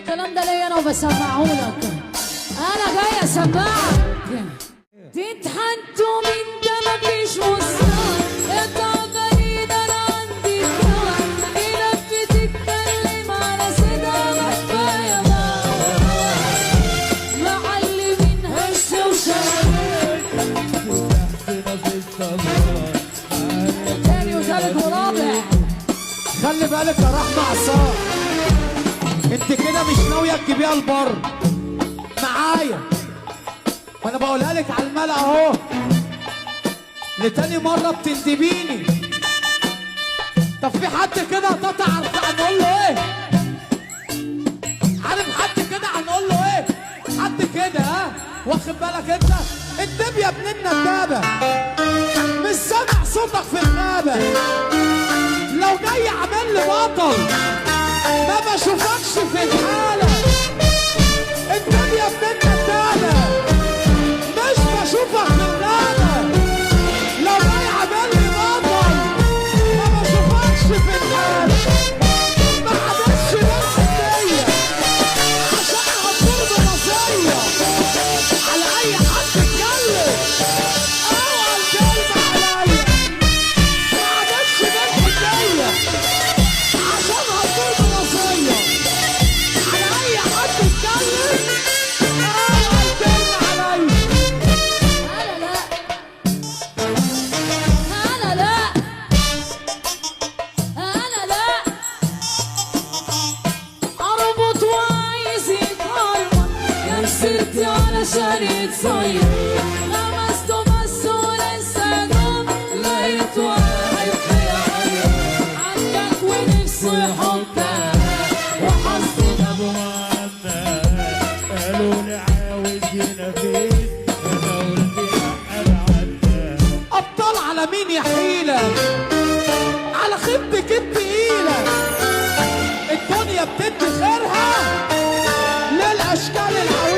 الكلام ده ليا انا وبسمعهولك. انا جاي اسمعك. تتحدوا من ده مفيش مستوى. اتعباني ده انا عندي كوى. ايدك بتتكلم على صداع كفايه معلمين هش وشغالين. تاني وتالت ورابع. خلي بالك يا رحمة عصام، انت كده مش ناوية تجيبيها البر معايا، وانا بقولها لك على الملأ اهو لتاني مرة بتندبيني. طب في حد كده عارف هنقول له ايه؟ عارف حد كده هنقول له ايه؟ حد كده ها؟ واخد بالك انت؟ الدب يا ابن الندابة، مش سامع صوتك في الغابة. لو جاي عامل لي بطل ما بشوفكش في الحالة. الدب يا ابن الندابة، مش بشوفك في الغابة. لو جاي عامل لي بطل ما بشوفكش في الحالة. ما حدثش نفس الدية عشان هتطير بنصية على أي حد اتكلم. اوعى الكلمة عليا. ما حدثش نفس الدية عشان هتطير بنصية على أي حد اتكلم. اوعى الكلمة عليا. انا لا اربط وعايز يتهرب يا مسيرتي علشان يتصير. لمسته بس ولسه دوم لقيت واحد خيالي عندك ونفسه يحطها وحظي ابو مهند قالوا لي عاوز ينافس انا قلت ابعد. ابطال على مين يا حيلة؟ على خيبتك التقيلة. الدنيا بتدي خيرها للاشكال العويلة.